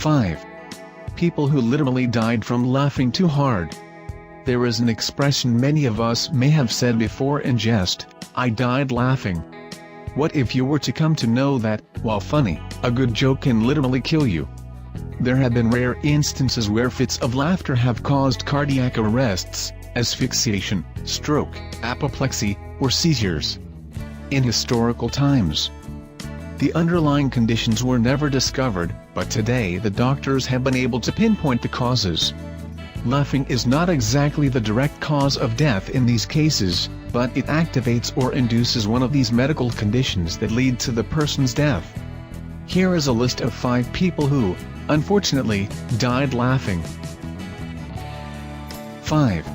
5. People who literally died from laughing too hard. There is an expression many of us may have said before in jest: "I died laughing." What if you were to come to know that, while funny, a good joke can literally kill you? There have been rare instances where fits of laughter have caused cardiac arrests, asphyxiation, stroke, apoplexy, or seizures. In historical times, the underlying conditions were never discovered, but today the doctors have been able to pinpoint the causes. Laughing is not exactly the direct cause of death in these cases, but it activates or induces one of these medical conditions that lead to the person's death. Here is a list of 5 people who, unfortunately, died laughing. 5.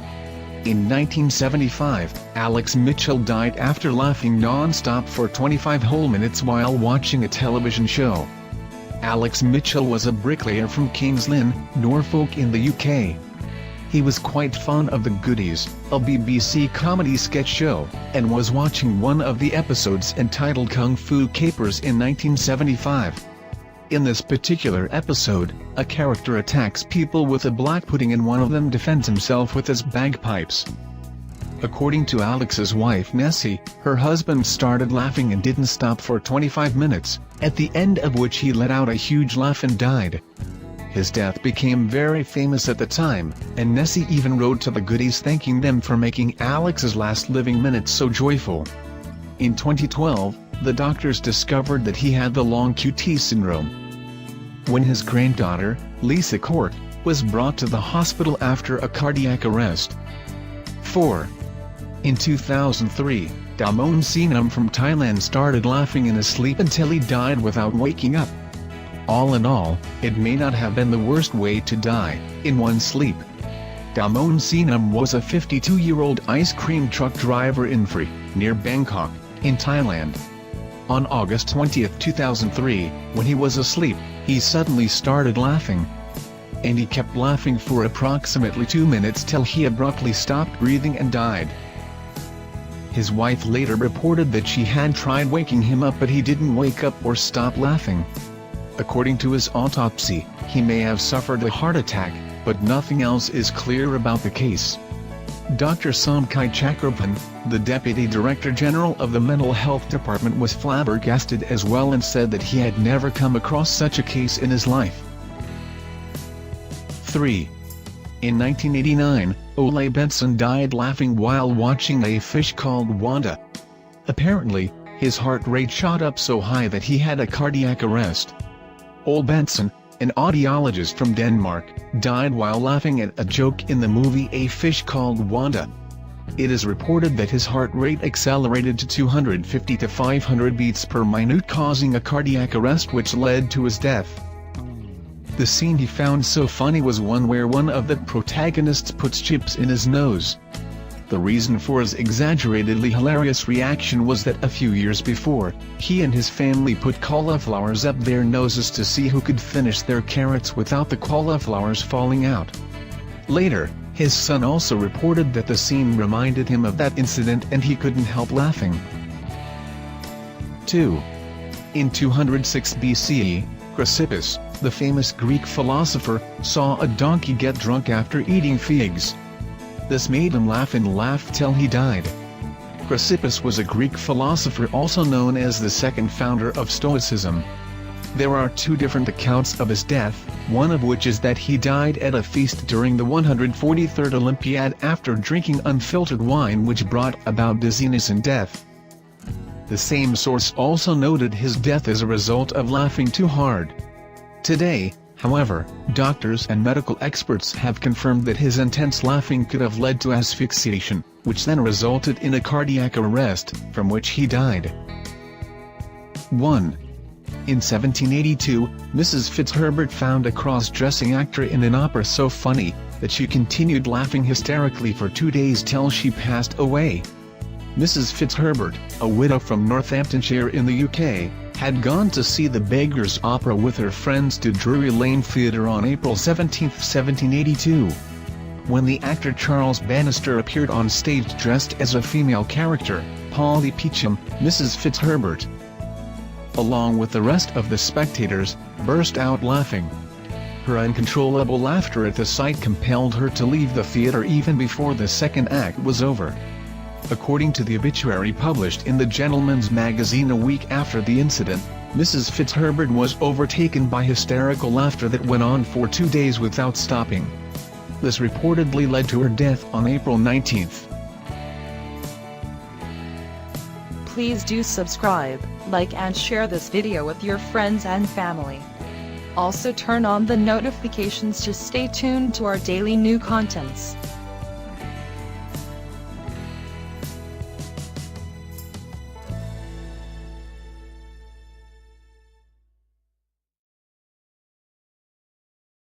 In 1975, Alex Mitchell died after laughing non-stop for 25 whole minutes while watching a television show. Alex Mitchell was a bricklayer from Kings Lynn, Norfolk in the UK. He was quite fond of The Goodies, a BBC comedy sketch show, and was watching one of the episodes entitled Kung Fu Capers in 1975. In this particular episode, a character attacks people with a black pudding and one of them defends himself with his bagpipes. According to Alex's wife Nessie, her husband started laughing and didn't stop for 25 minutes, at the end of which he let out a huge laugh and died. His death became very famous at the time, and Nessie even wrote to the Goodies thanking them for making Alex's last living minutes so joyful. In 2012, the doctors discovered that he had the long QT syndrome. When his granddaughter, Lisa Court, was brought to the hospital after a cardiac arrest. 4. In 2003, Damon Sinam from Thailand started laughing in his sleep until he died without waking up. All in all, it may not have been the worst way to die, in one sleep. Damon Sinam was a 52-year-old ice cream truck driver in Phri, near Bangkok, in Thailand. On August 20, 2003, when he was asleep, he suddenly started laughing. And he kept laughing for approximately 2 minutes till he abruptly stopped breathing and died. His wife later reported that she had tried waking him up but he didn't wake up or stop laughing. According to his autopsy, he may have suffered a heart attack, but nothing else is clear about the case. Dr. Somkai Chakrapan, the Deputy Director General of the Mental Health Department, was flabbergasted as well and said that he had never come across such a case in his life. 3. In 1989, Ole Benson died laughing while watching a fish called Wanda. Apparently, his heart rate shot up so high that he had a cardiac arrest. Ole Benson, an audiologist from Denmark, died while laughing at a joke in the movie A Fish Called Wanda. It is reported that his heart rate accelerated to 250 to 500 beats per minute, causing a cardiac arrest which led to his death. The scene he found so funny was one where one of the protagonists puts chips in his nose. The reason for his exaggeratedly hilarious reaction was that a few years before, he and his family put cauliflowers up their noses to see who could finish their carrots without the cauliflowers falling out. Later, his son also reported that the scene reminded him of that incident and he couldn't help laughing. 2. In 206 BCE, Chrysippus, the famous Greek philosopher, saw a donkey get drunk after eating figs. This made him laugh and laugh till he died. Chrysippus was a Greek philosopher also known as the second founder of Stoicism. There are 2 different accounts of his death, one of which is that he died at a feast during the 143rd Olympiad after drinking unfiltered wine which brought about dizziness and death. The same source also noted his death as a result of laughing too hard. Today, however, doctors and medical experts have confirmed that his intense laughing could have led to asphyxiation, which then resulted in a cardiac arrest, from which he died. 1. In 1782, Mrs. Fitzherbert found a cross-dressing actor in an opera so funny, that she continued laughing hysterically for 2 days till she passed away. Mrs. Fitzherbert, a widow from Northamptonshire in the UK, had gone to see the Beggars' Opera with her friends to Drury Lane Theatre on April 17, 1782. When the actor Charles Bannister appeared on stage dressed as a female character, Polly Peachum, Mrs. Fitzherbert, along with the rest of the spectators, burst out laughing. Her uncontrollable laughter at the sight compelled her to leave the theater even before the second act was over. According to the obituary published in the Gentleman's Magazine a week after the incident, Mrs. Fitzherbert was overtaken by hysterical laughter that went on for 2 days without stopping. This reportedly led to her death on April 19. Please do subscribe, like and share this video with your friends and family. Also turn on the notifications to stay tuned to our daily new contents.